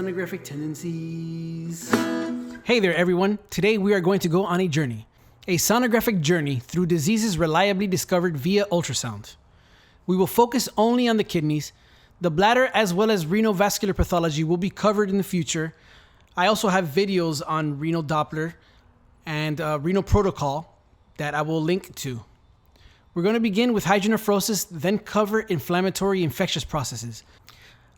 Sonographic Tendencies. Hey there everyone, today we are going to go on a journey. A sonographic journey through diseases reliably discovered via ultrasound. We will focus only on the kidneys. The bladder as well as renovascular pathology will be covered in the future. I also have videos on renal Doppler and renal protocol that I will link to. We're going to begin with hydronephrosis, then cover inflammatory infectious processes.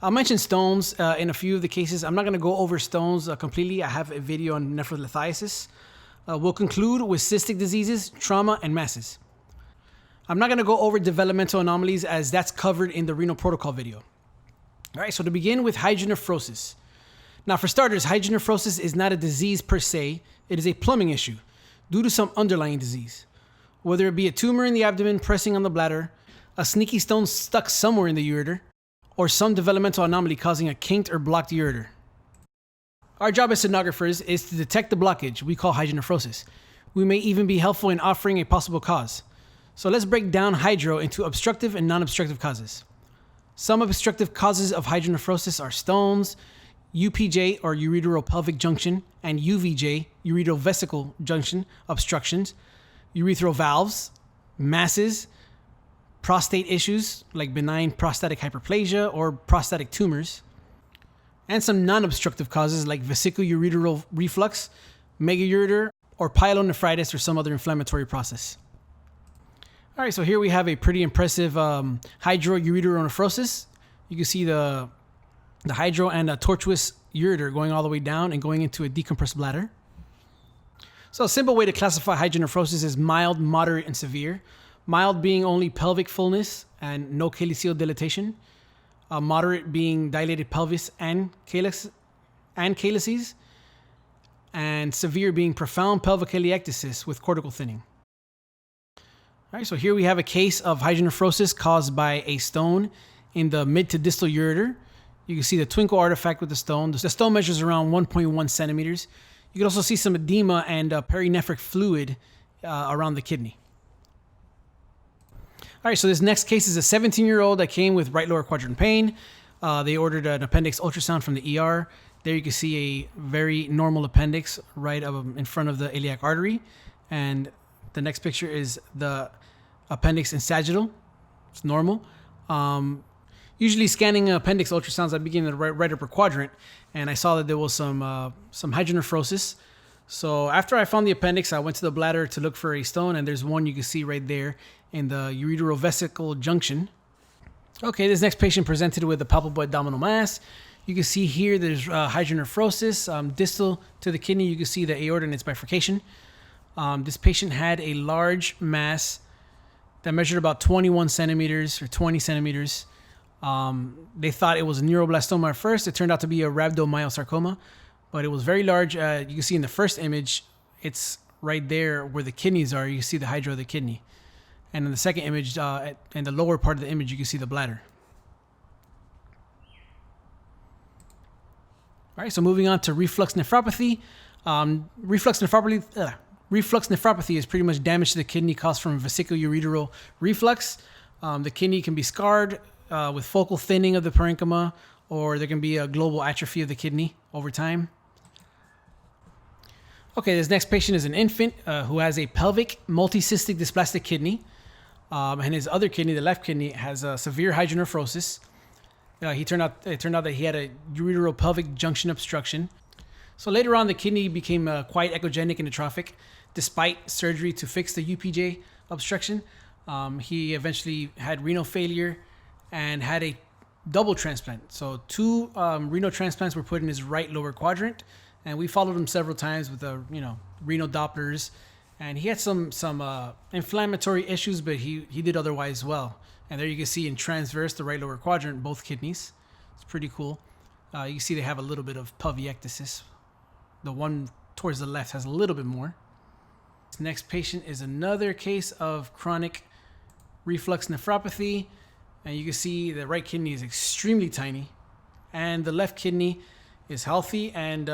I'll mention stones in a few of the cases. I'm not going to go over stones completely. I have a video on nephrolithiasis. We'll conclude with cystic diseases, trauma, and masses. I'm not going to go over developmental anomalies as that's covered in the renal protocol video. All right, so to begin with hydronephrosis. Now for starters, hydronephrosis is not a disease per se. It is a plumbing issue due to some underlying disease. Whether it be a tumor in the abdomen pressing on the bladder, a sneaky stone stuck somewhere in the ureter, or some developmental anomaly causing a kinked or blocked ureter. Our job as sonographers is to detect the blockage we call hydronephrosis. We may even be helpful in offering a possible cause. So let's break down hydro into obstructive and non-obstructive causes. Some obstructive causes of hydronephrosis are stones, UPJ or ureteropelvic junction, and UVJ, ureterovesical junction obstructions, urethral valves, masses, prostate issues like benign prostatic hyperplasia or prostatic tumors, and some non-obstructive causes like vesicoureteral reflux, megaureter, or pyelonephritis or some other inflammatory process. All right, so here we have a pretty impressive hydroureteronephrosis. You can see the hydro and a tortuous ureter going all the way down and going into a decompressed bladder. So a simple way to classify hydronephrosis is mild, moderate, and severe. Mild being only pelvic fullness and no calyceal dilatation. Moderate being dilated pelvis and calyces. And severe being profound pelvic atelectasis with cortical thinning. All right, so here we have a case of hydronephrosis caused by a stone in the mid to distal ureter. You can see the twinkle artifact with the stone. The stone measures around 1.1 centimeters. You can also see some edema and perinephric fluid around the kidney. All right, so this next case is a 17-year-old that came with right lower quadrant pain. They ordered an appendix ultrasound from the ER. There you can see a very normal appendix right in front of the iliac artery. And the next picture is the appendix in sagittal. It's normal. Usually scanning appendix ultrasounds, I begin in the right upper quadrant, and I saw that there was some hydronephrosis. So after I found the appendix, I went to the bladder to look for a stone, and there's one you can see right there in the ureterovesical junction. Okay, this next patient presented with a palpable abdominal mass. You can see here there's hydronephrosis. Distal to the kidney, you can see the aorta and its bifurcation. This patient had a large mass that measured about 21 centimeters or 20 centimeters. They thought it was a neuroblastoma at first. It turned out to be a rhabdomyosarcoma, but it was very large. You can see in the first image, it's right there where the kidneys are. You can see the hydro of the kidney. And in the second image, in the lower part of the image, you can see the bladder. All right, so moving on to reflux nephropathy. Reflux nephropathy is pretty much damage to the kidney caused from vesicoureteral reflux. The kidney can be scarred with focal thinning of the parenchyma, or there can be a global atrophy of the kidney over time. Okay, this next patient is an infant who has a pelvic multicystic dysplastic kidney, and his other kidney, the left kidney, has a severe hydronephrosis. It turned out that he had a ureteropelvic junction obstruction. So later on, the kidney became quite echogenic and atrophic, despite surgery to fix the UPJ obstruction. He eventually had renal failure and had a double transplant. So 2 renal transplants were put in his right lower quadrant, and we followed him several times with renal Dopplers, and he had some inflammatory issues, but he did otherwise well. And there you can see in transverse, the right lower quadrant, both kidneys. It's pretty cool. You can see they have a little bit of pelviectasis. The one towards the left has a little bit more. This next patient is another case of chronic reflux nephropathy. And you can see the right kidney is extremely tiny, and the left kidney is healthy, and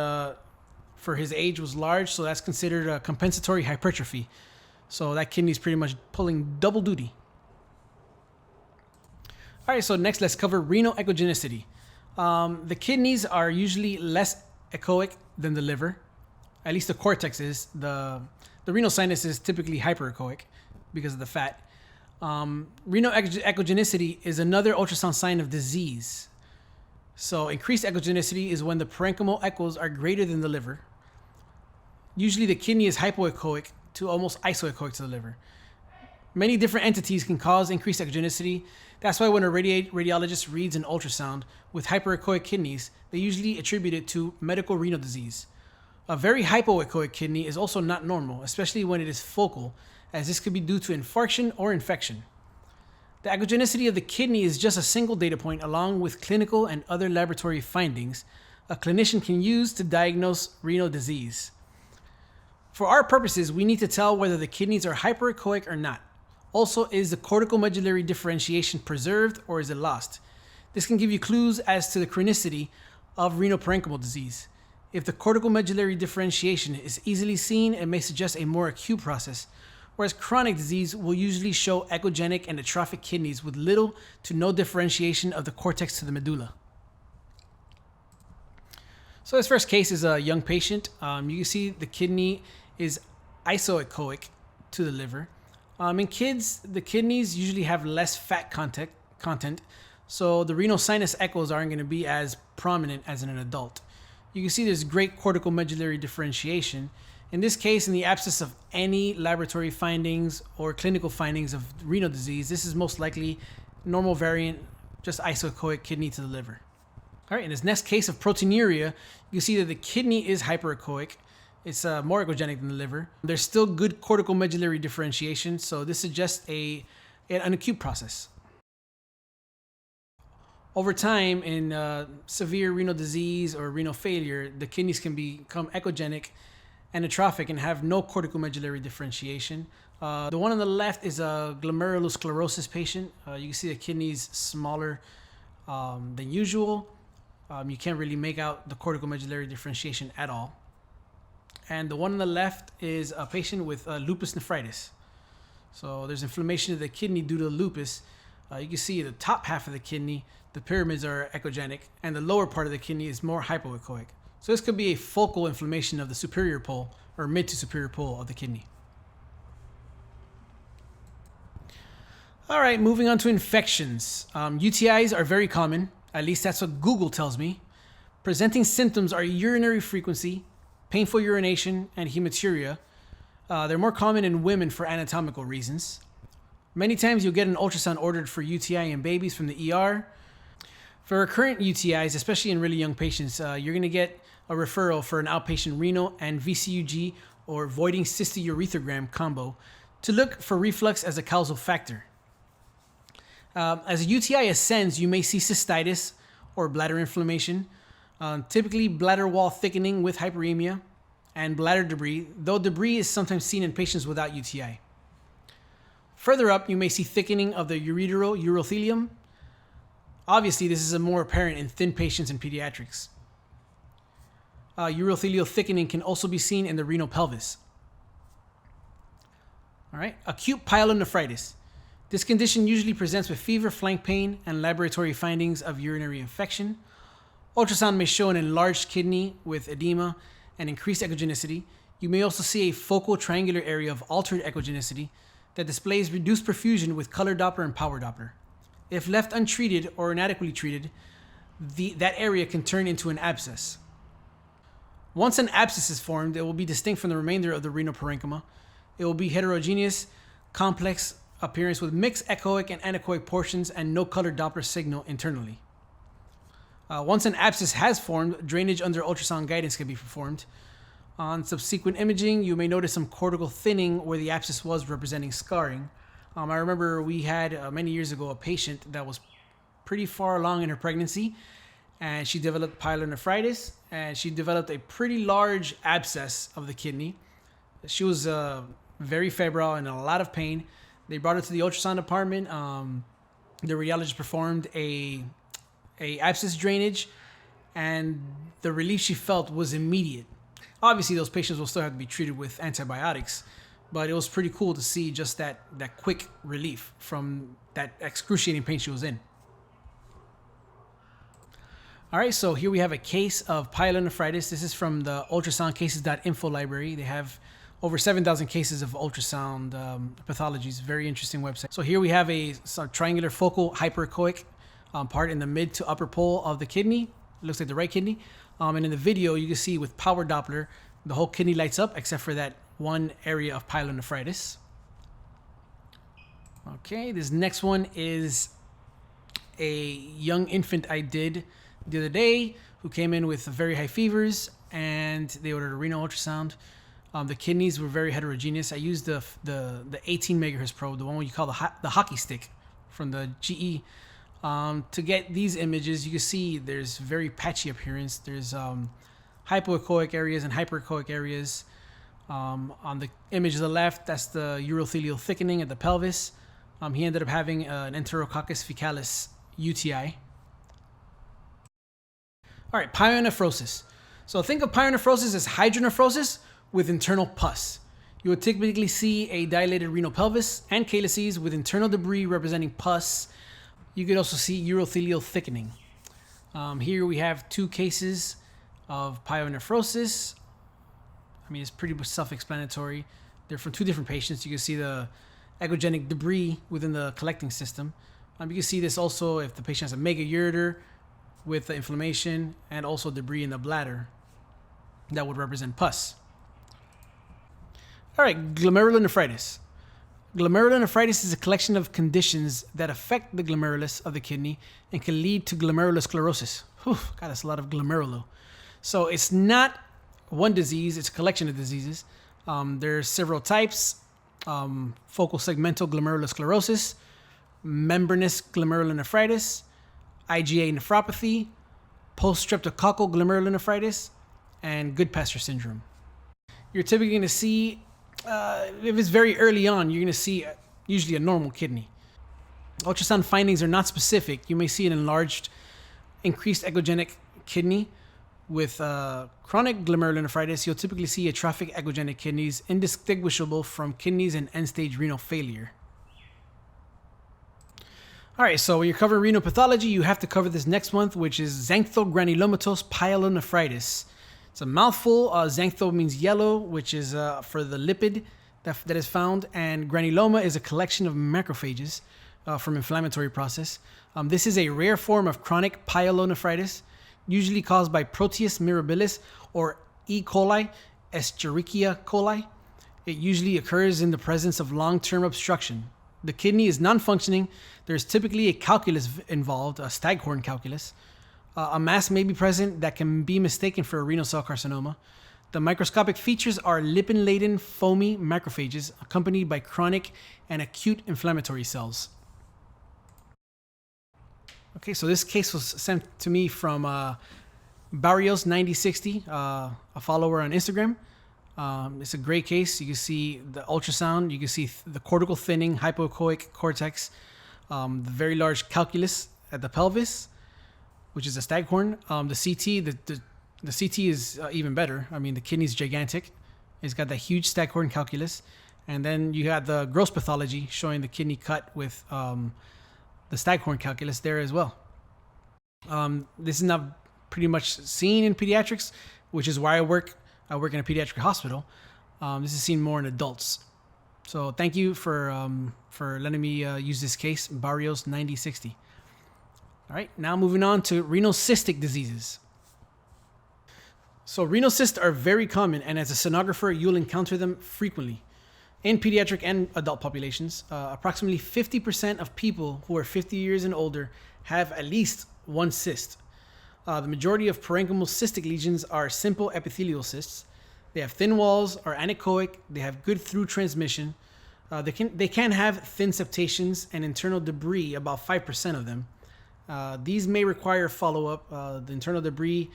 for his age was large, so that's considered a compensatory hypertrophy. So that kidney is pretty much pulling double duty. All right, so next let's cover renal echogenicity. The kidneys are usually less echoic than the liver. At least the cortex is. The renal sinus is typically hyperechoic because of the fat. Renal echogenicity is another ultrasound sign of disease. So increased echogenicity is when the parenchymal echoes are greater than the liver. Usually the kidney is hypoechoic to almost isoechoic to the liver. Many different entities can cause increased echogenicity. That's why when a radiologist reads an ultrasound with hyperechoic kidneys, they usually attribute it to medical renal disease. A very hypoechoic kidney is also not normal, especially when it is focal, as this could be due to infarction or infection. The echogenicity of the kidney is just a single data point along with clinical and other laboratory findings a clinician can use to diagnose renal disease. For our purposes, we need to tell whether the kidneys are hyperechoic or not. Also, is the corticomedullary differentiation preserved or is it lost? This can give you clues as to the chronicity of renal parenchymal disease. If the corticomedullary differentiation is easily seen, it may suggest a more acute process, whereas chronic disease will usually show echogenic and atrophic kidneys with little to no differentiation of the cortex to the medulla. So this first case is a young patient. You can see the kidney is isoechoic to the liver. In kids, the kidneys usually have less fat content, so the renal sinus echoes aren't going to be as prominent as in an adult. You can see there's great corticomedullary differentiation. In this case, in the absence of any laboratory findings or clinical findings of renal disease, this is most likely normal variant, just isoechoic kidney to the liver. All right, in this next case of proteinuria, you see that the kidney is hyperechoic. It's more echogenic than the liver. There's still good corticomedullary differentiation, so this suggests an acute process. Over time, in severe renal disease or renal failure, the kidneys can become echogenic and atrophic and have no corticomedullary differentiation. The one on the left is a glomerulosclerosis patient. You can see the kidneys smaller than usual. You can't really make out the corticomedullary differentiation at all. And the one on the left is a patient with lupus nephritis. So there's inflammation of the kidney due to lupus. You can see the top half of the kidney, the pyramids are echogenic, and the lower part of the kidney is more hypoechoic. So this could be a focal inflammation of the superior pole or mid to superior pole of the kidney. All right, moving on to infections. UTIs are very common, at least that's what Google tells me. Presenting symptoms are urinary frequency, painful urination, and hematuria. They're more common in women for anatomical reasons. Many times you'll get an ultrasound ordered for UTI in babies from the ER. For recurrent UTIs, especially in really young patients, you're going to get a referral for an outpatient renal and VCUG or voiding cystourethrogram combo to look for reflux as a causal factor. As a UTI ascends, you may see cystitis or bladder inflammation, typically bladder wall thickening with hyperemia, and bladder debris, though debris is sometimes seen in patients without UTI. Further up, you may see thickening of the ureteral urothelium. Obviously, this is more apparent in thin patients in pediatrics. Urothelial thickening can also be seen in the renal pelvis. All right, acute pyelonephritis. This condition usually presents with fever, flank pain, and laboratory findings of urinary infection. Ultrasound may show an enlarged kidney with edema and increased echogenicity. You may also see a focal triangular area of altered echogenicity that displays reduced perfusion with color Doppler and power Doppler. If left untreated or inadequately treated, that area can turn into an abscess. Once an abscess is formed, it will be distinct from the remainder of the renal parenchyma. It will be heterogeneous, complex appearance with mixed echoic and anechoic portions and no color Doppler signal internally. Once an abscess has formed, drainage under ultrasound guidance can be performed. On subsequent imaging, you may notice some cortical thinning where the abscess was, representing scarring. I remember we had many years ago a patient that was pretty far along in her pregnancy, and she developed pyelonephritis, and she developed a pretty large abscess of the kidney. She was very febrile and in a lot of pain. They brought her to the ultrasound department. The radiologist performed a abscess drainage, and the relief she felt was immediate. Obviously, those patients will still have to be treated with antibiotics, but it was pretty cool to see just that quick relief from that excruciating pain she was in. All right, so here we have a case of pyelonephritis. This is from the ultrasoundcases.info library. They have over 7,000 cases of ultrasound pathologies. Very interesting website. So here we have a triangular focal hyperechoic part in the mid to upper pole of the kidney. It looks like the right kidney. And in the video, you can see with power Doppler, the whole kidney lights up except for that one area of pyelonephritis. Okay, this next one is a young infant I did the other day who came in with very high fevers, and they ordered a renal ultrasound. The kidneys were very heterogeneous. I used the 18 megahertz probe, the one you call the hockey stick from the GE. To get these images, you can see there's very patchy appearance. There's hypoechoic areas and hyperechoic areas. On the image to the left, that's the urothelial thickening at the pelvis. He ended up having an Enterococcus fecalis UTI. All right, pyonephrosis. So think of pyonephrosis as hydronephrosis with internal pus. You would typically see a dilated renal pelvis and calyces with internal debris representing pus. You could also see urothelial thickening. Here we have two cases of pyonephrosis. I mean, it's pretty self-explanatory. They're from two different patients. You can see the echogenic debris within the collecting system. You can see this also if the patient has a megaureter with the inflammation and also debris in the bladder that would represent pus. All right, glomerulonephritis. Glomerulonephritis is a collection of conditions that affect the glomerulus of the kidney and can lead to glomerulosclerosis. Whew, God, that's a lot of glomerulo. So it's not one disease, it's a collection of diseases. There's several types. Focal segmental glomerulosclerosis, membranous glomerulonephritis, IgA nephropathy, post-streptococcal glomerulonephritis, and Goodpasture syndrome. You're typically going to see, if it's very early on, you're going to see usually a normal kidney. Ultrasound findings are not specific. You may see an enlarged, increased echogenic kidney. With chronic glomerulonephritis, you'll typically see atrophic echogenic kidneys indistinguishable from kidneys in end-stage renal failure. All right, so when you're covering renal pathology, you have to cover this next month, which is Xanthogranulomatous Pyelonephritis. It's a mouthful. Xantho means yellow, which is for the lipid that is found, and granuloma is a collection of macrophages from inflammatory process. This is a rare form of chronic pyelonephritis, usually caused by Proteus mirabilis or E. coli, Escherichia coli. It usually occurs in the presence of long-term obstruction. The kidney is non-functioning. There's typically a calculus involved, a Staghorn calculus. A mass may be present that can be mistaken for a renal cell carcinoma. The microscopic features are lipin-laden foamy macrophages accompanied by chronic and acute inflammatory cells. Okay, so this case was sent to me from Barrios9060, a follower on Instagram. It's a great case. You can see the ultrasound. You can see the cortical thinning, hypoechoic cortex, the very large calculus at the pelvis, which is a staghorn. The CT, the CT is even better. I mean, the kidney's gigantic. It's got that huge staghorn calculus. And then you had the gross pathology showing the kidney cut with the staghorn calculus there as well. This is not pretty much seen in pediatrics, which is why I work in a pediatric hospital. This is seen more in adults. So thank you for letting me use this case, Barrios9060. All right, now moving on to renal cystic diseases. So renal cysts are very common, and as a sonographer, you'll encounter them frequently in pediatric and adult populations. Approximately 50% of people who are 50 years and older have at least one cyst. The majority of parenchymal cystic lesions are simple epithelial cysts. They have thin walls, are anechoic, they have good through transmission. They can have thin septations and internal debris, about 5% of them. These may require follow-up. The internal debris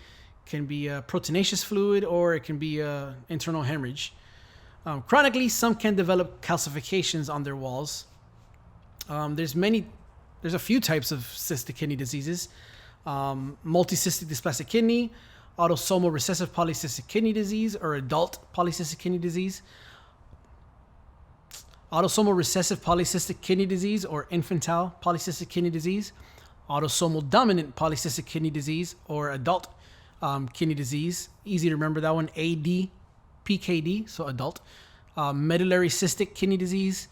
can be proteinaceous fluid, or it can be internal hemorrhage. Chronically, some can develop calcifications on their walls. There's a few types of cystic kidney diseases. Multicystic dysplastic kidney, autosomal recessive polycystic kidney disease, or adult polycystic kidney disease. Autosomal recessive polycystic kidney disease, or infantile polycystic kidney disease. Autosomal dominant polycystic kidney disease or adult kidney disease. Easy to remember that one, ADPKD, so adult. Medullary cystic kidney disease.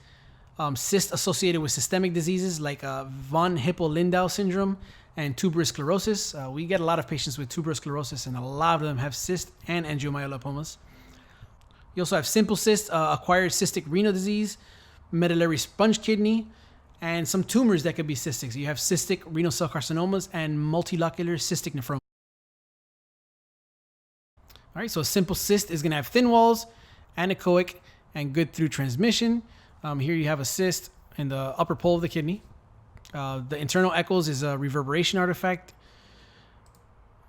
Cyst associated with systemic diseases like von Hippel-Lindau syndrome and tuberous sclerosis. We get a lot of patients with tuberous sclerosis, and a lot of them have cyst and angiomyolipomas. You also have simple cyst, acquired cystic renal disease, medullary sponge kidney, and some tumors that could be cystic. So you have cystic renal cell carcinomas and multilocular cystic nephroma. All right, so a simple cyst is going to have thin walls, anechoic, and good through transmission. Here you have a cyst in the upper pole of the kidney. The internal echoes is a reverberation artifact.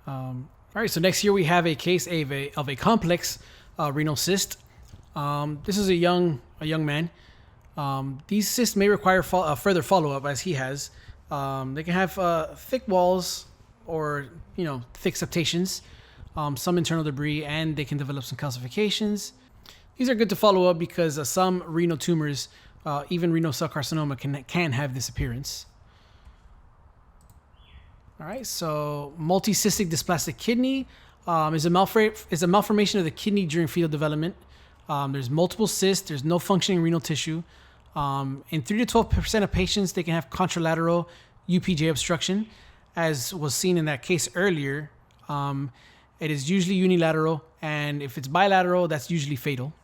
All right, so next here we have a case of a complex renal cyst. This is a young man. These cysts may require further follow-up, as he has. They can have thick walls or thick septations, some internal debris, and they can develop some calcifications. These are good to follow up because some renal tumors, even renal cell carcinoma, can have this appearance. All right, so multicystic dysplastic kidney is a malformation of the kidney during fetal development. There's multiple cysts. There's no functioning renal tissue. In 3 to 12% of patients, they can have contralateral UPJ obstruction, as was seen in that case earlier. It is usually unilateral, and if it's bilateral, that's usually fatal.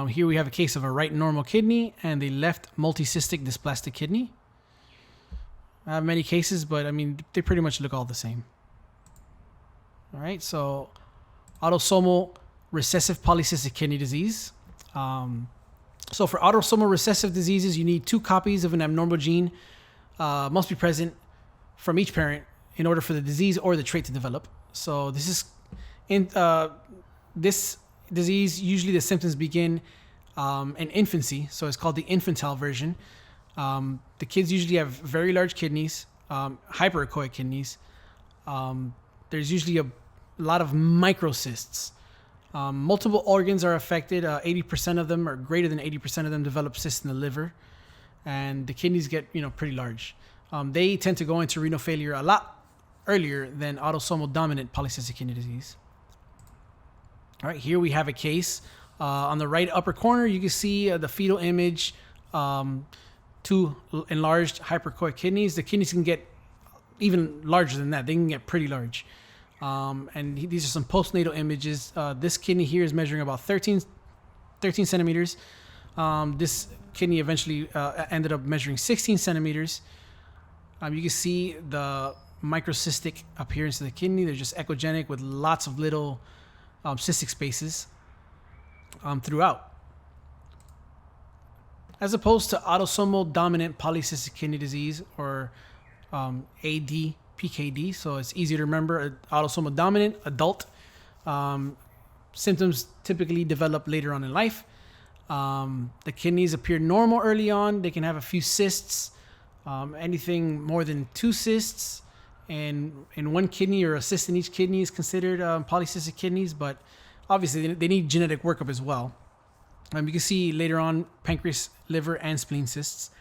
Here we have a case of a right normal kidney and the left multicystic dysplastic kidney. I have many cases, but I mean, they pretty much look all the same. All right, so autosomal recessive polycystic kidney disease. So for autosomal recessive diseases, you need 2 copies of an abnormal gene must be present from each parent in order for the disease or the trait to develop. So this is in this disease, usually the symptoms begin in infancy, so it's called the infantile version. The kids usually have very large kidneys, hyperechoic kidneys. There's usually a lot of microcysts. Multiple organs are affected. 80% of them, or greater than 80% of them, develop cysts in the liver, and the kidneys get pretty large. They tend to go into renal failure a lot earlier than autosomal dominant polycystic kidney disease. All right, here we have a case. On the right upper corner, you can see the fetal image, 2 enlarged hyperechoic kidneys. The kidneys can get even larger than that. They can get pretty large. And these are some postnatal images. This kidney here is measuring about 13 centimeters. This kidney eventually ended up measuring 16 centimeters. You can see the microcystic appearance of the kidney. They're just echogenic with lots of little cystic spaces throughout. As opposed to autosomal dominant polycystic kidney disease, or ADPKD, so it's easy to remember. Autosomal dominant, adult. Symptoms typically develop later on in life. The kidneys appear normal early on. They can have a few cysts. Anything more than 2 cysts in one kidney, or a cyst in each kidney, is considered polycystic kidneys, but obviously they need genetic workup as well. You can see later on pancreas, liver, and spleen cysts.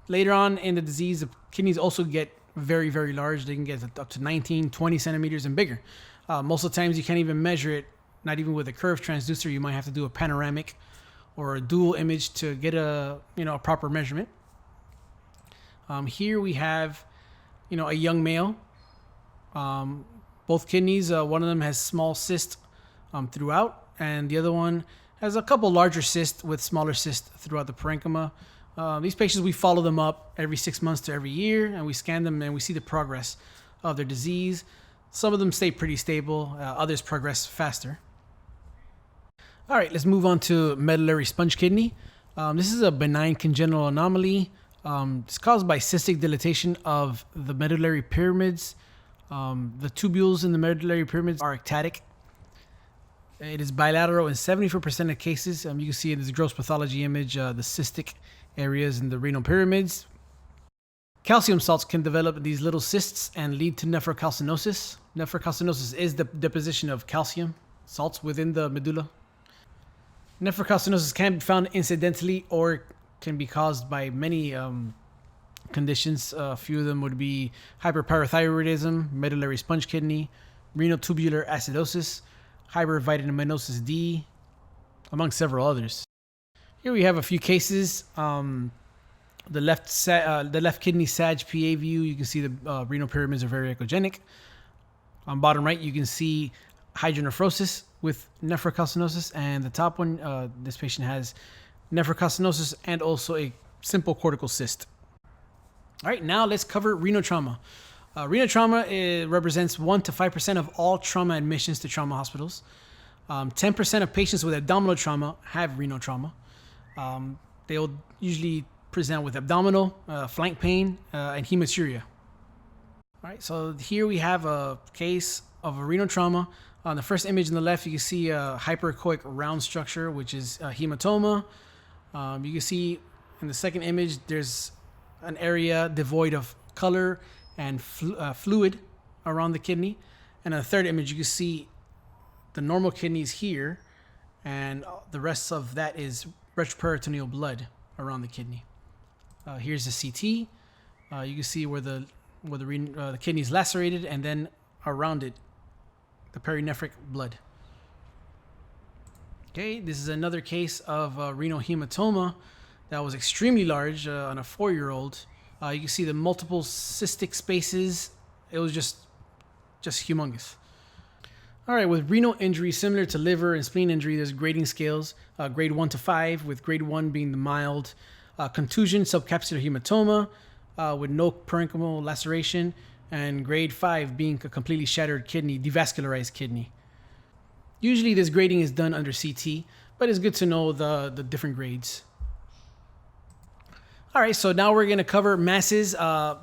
Later on in the disease, the kidneys also get very, very large. They can get up to 19, 20 centimeters and bigger. Most of the times you can't even measure it, not even with a curved transducer. You might have to do a panoramic or a dual image to get a proper measurement. Here we have a young male. Both kidneys, one of them has small cyst throughout, and the other one has a couple larger cysts with smaller cysts throughout the parenchyma. These patients, we follow them up every 6 months to every year, and we scan them and we see the progress of their disease. Some of them stay pretty stable, others progress faster. All right, let's move on to medullary sponge kidney. This is a benign congenital anomaly. It's caused by cystic dilatation of the medullary pyramids. The tubules in the medullary pyramids are ectatic. It is bilateral in 74% of cases. You can see in this gross pathology image the cystic areas in the renal pyramids. Calcium salts can develop these little cysts and lead to nephrocalcinosis. Nephrocalcinosis is the deposition of calcium salts within the medulla. Nephrocalcinosis can be found incidentally or can be caused by many conditions. A few of them would be hyperparathyroidism, medullary sponge kidney, renal tubular acidosis, hypervitaminosis D, among several others. Here we have a few cases. The left kidney SAG PA view, you can see the renal pyramids are very echogenic. On bottom right, you can see hydronephrosis with nephrocalcinosis, and the top one, this patient has nephrocalcinosis and also a simple cortical cyst. All right, now let's cover renal trauma. Renal trauma represents 1 to 5% of all trauma admissions to trauma hospitals. 10% of patients with abdominal trauma have renal trauma. They will usually present with abdominal, flank pain, and hematuria. All right, so here we have a case of a renal trauma. On the first image on the left, you can see a hyperechoic round structure, which is a hematoma. You can see in the second image, there's an area devoid of color and fluid around the kidney. And in the third image, you can see the normal kidneys here, and the rest of that is retroperitoneal blood around the kidney. Here's the CT. You can see where the kidney is lacerated, and then around it, the perinephric blood. Okay, this is another case of renal hematoma that was extremely large on a 4-year-old. You can see the multiple cystic spaces. It was just humongous. All right, with renal injury, similar to liver and spleen injury, there's grading scales, grade 1 to 5, with grade 1 being the mild contusion, subcapsular hematoma with no parenchymal laceration, and grade 5 being a completely shattered kidney, devascularized kidney. Usually this grading is done under CT, but it's good to know the different grades. All right, so now we're going to cover masses,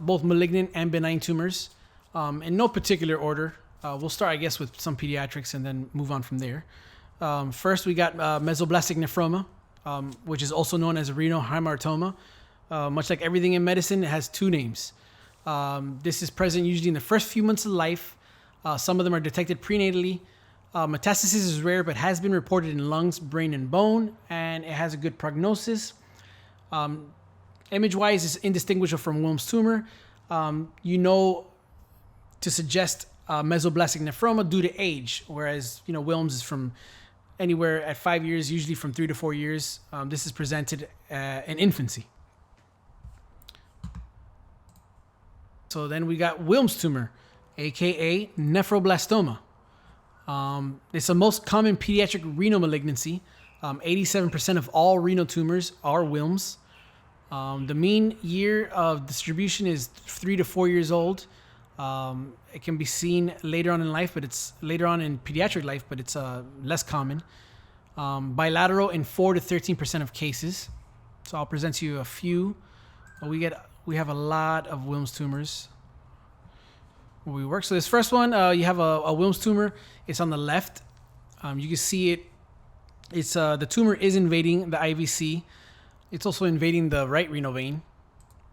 both malignant and benign tumors, in no particular order. We'll start, I guess, with some pediatrics and then move on from there. First, we got mesoblastic nephroma, which is also known as renal hamartoma. Much like everything in medicine, it has 2 names. This is present usually in the first few months of life. Some of them are detected prenatally. Metastasis is rare, but has been reported in lungs, brain, and bone, and it has a good prognosis. Image-wise, it's indistinguishable from Wilms tumor. To suggest mesoblastic nephroma due to age, whereas Wilms is from anywhere at 5 years, usually from 3 to 4 years. This is presented in infancy. So then we got Wilms tumor, aka nephroblastoma. It's the most common pediatric renal malignancy. 87% of all renal tumors are Wilms. The mean year of distribution is 3 to 4 years old. It can be seen later on in life, but it's later on in pediatric life, but it's less common. Bilateral in 4 to 13% of cases. So I'll present to you a few. We have a lot of Wilms tumors where we work. So this first one, you have a Wilms tumor. It's on the left. You can see it. It's the tumor is invading the IVC. It's also invading the right renal vein.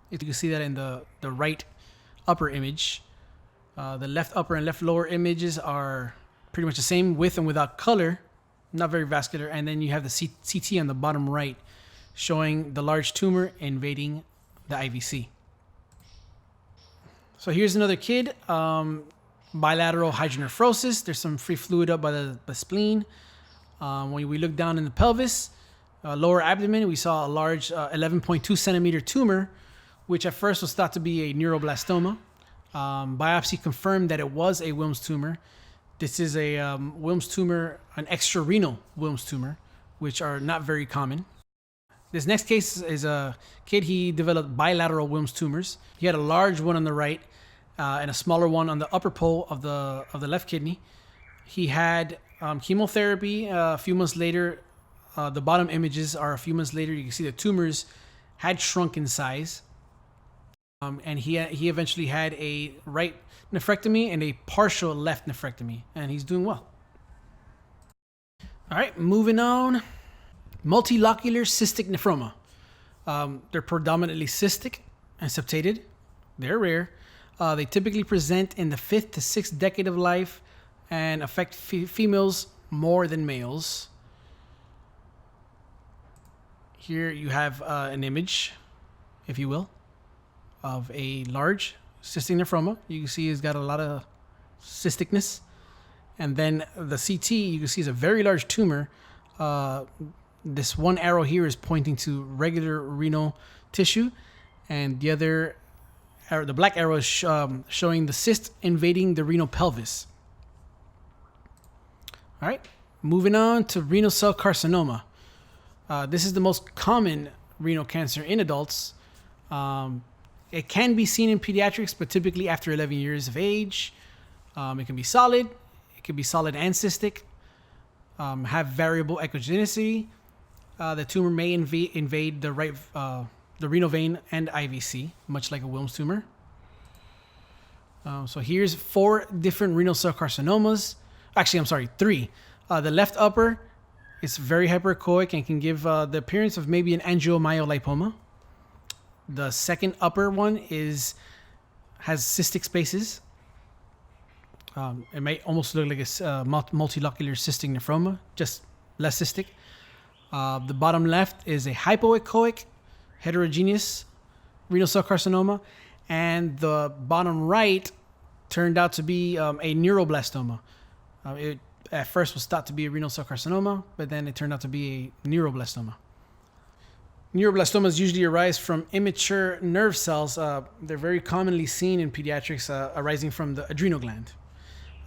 You can see that in the right upper image. The left upper and left lower images are pretty much the same, with and without color, not very vascular. And then you have the CT on the bottom right showing the large tumor invading the IVC. So here's another kid, bilateral hydronephrosis. There's some free fluid up by the spleen. When we look down in the pelvis, lower abdomen, we saw a large 11.2 centimeter tumor, which at first was thought to be a neuroblastoma. Biopsy confirmed that it was a Wilms tumor. This is a Wilms tumor, an extrarenal Wilms tumor, which are not very common. This next case is a kid. He developed bilateral Wilms tumors. He had a large one on the right and a smaller one on the upper pole of the left kidney. He had chemotherapy. A few months later, the bottom images are a few months later. You can see the tumors had shrunk in size. And he eventually had a right nephrectomy and a partial left nephrectomy, and he's doing well. All right, moving on. Multilocular cystic nephroma. They're predominantly cystic and septated. They're rare. They typically present in the 5th to 6th decade of life and affect females more than males. Here you have an image, if you will, of a large cystic nephroma. You can see it's got a lot of cysticness. And then the CT, you can see, is a very large tumor. This one arrow here is pointing to regular renal tissue, and the other arrow, the black arrow, is showing the cyst invading the renal pelvis. All right, moving on to renal cell carcinoma. This is the most common renal cancer in adults. It can be seen in pediatrics, but typically after 11 years of age. It can be solid. It can be solid and cystic. Have variable echogenicity. The tumor may invade the renal vein and IVC, much like a Wilms tumor. So here's 4 different renal cell carcinomas. Actually, I'm sorry, 3. The left upper is very hyperechoic and can give the appearance of maybe an angiomyolipoma. The second upper one has cystic spaces. It may almost look like a multilocular cystic nephroma, just less cystic. The bottom left is a hypoechoic heterogeneous renal cell carcinoma, and the bottom right turned out to be a neuroblastoma. It at first was thought to be a renal cell carcinoma, but then it turned out to be a neuroblastoma. Neuroblastomas usually arise from immature nerve cells. They're very commonly seen in pediatrics, arising from the adrenal gland.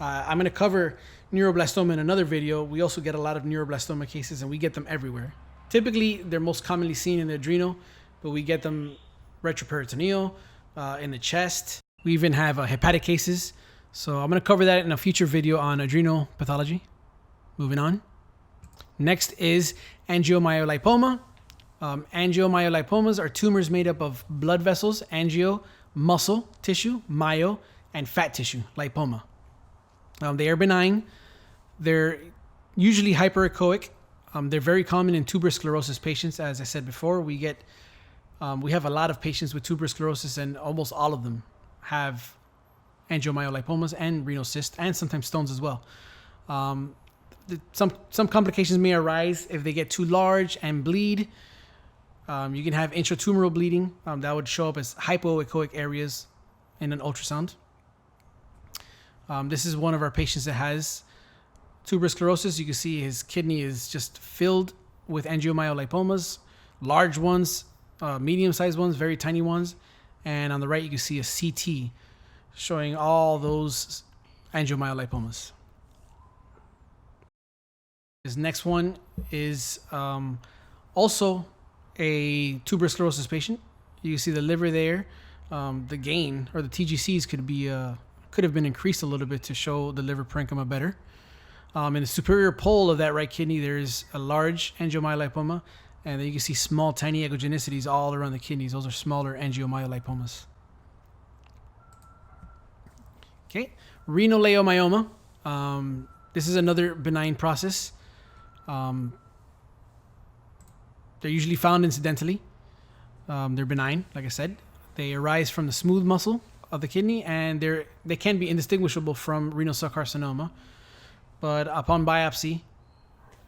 I'm going to cover neuroblastoma in another video. We also get a lot of neuroblastoma cases, and we get them everywhere. Typically, they're most commonly seen in the adrenal, but we get them retroperitoneal, in the chest. We even have hepatic cases. So I'm going to cover that in a future video on adrenal pathology. Moving on. Next is angiomyolipoma. Angiomyolipomas are tumors made up of blood vessels, angio, muscle tissue, myo, and fat tissue, lipoma. They are benign. They're usually hyperechoic. They're very common in tuberous sclerosis patients. As I said before, we have a lot of patients with tuberous sclerosis, and almost all of them have angiomyolipomas and renal cysts, and sometimes stones as well. Some complications may arise if they get too large and bleed. You can have intratumoral bleeding. That would show up as hypoechoic areas in an ultrasound. This is one of our patients that has tuberous sclerosis. You can see his kidney is just filled with angiomyolipomas, large ones, medium-sized ones, very tiny ones. And on the right, you can see a CT showing all those angiomyolipomas. This next one is also a tuberous sclerosis patient. You can see the liver there. The gain, or the TGCs, could have been increased a little bit to show the liver parenchyma better. In the superior pole of that right kidney, there's a large angiomyolipoma, and then you can see small, tiny echogenicities all around the kidneys. Those are smaller angiomyolipomas. Okay, renal leiomyoma. This is another benign process. They're usually found incidentally. They're benign, like I said. They arise from the smooth muscle of the kidney, and they can be indistinguishable from renal cell carcinoma. But upon biopsy,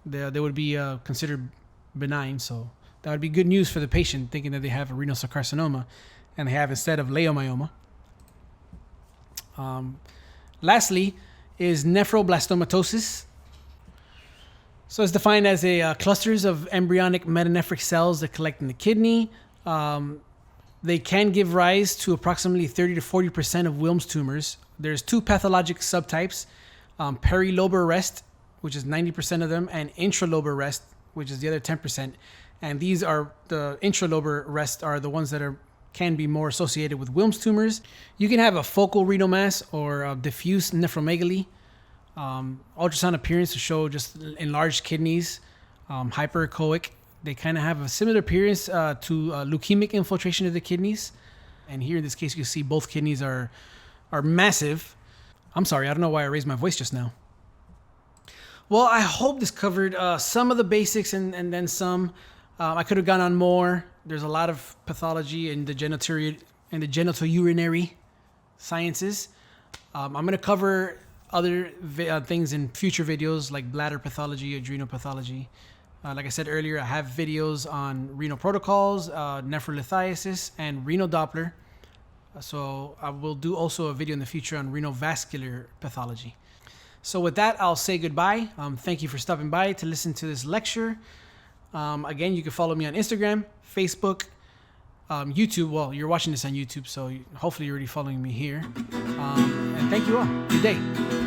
they would be considered benign. So that would be good news for the patient, thinking that they have a renal cell carcinoma, and they have instead of leiomyoma. Lastly is nephroblastomatosis. So it's defined as clusters of embryonic metanephric cells that collect in the kidney. They can give rise to approximately 30 to 40% of Wilms tumors. There's 2 pathologic subtypes, perilobar arrest, which is 90% of them, and intralobar arrest, which is the other 10%. And these are the intralobar arrest are the ones that can be more associated with Wilms tumors. You can have a focal renal mass or a diffuse nephromegaly. Ultrasound appearance to show just enlarged kidneys, hyperechoic. They kind of have a similar appearance to leukemic infiltration of the kidneys. And here in this case, you see both kidneys are massive. I'm sorry, I don't know why I raised my voice just now. Well, I hope this covered some of the basics and then some. I could have gone on more. There's a lot of pathology in the genitourinary sciences. I'm going to cover other things in future videos like bladder pathology, adrenal pathology. Like I said earlier, I have videos on renal protocols, nephrolithiasis, and renal Doppler. So I will do also a video in the future on renovascular pathology. So with that, I'll say goodbye. Thank you for stopping by to listen to this lecture. Again, you can follow me on Instagram, Facebook, YouTube. Well, you're watching this on YouTube, so hopefully you're already following me here. And thank you all. Good day.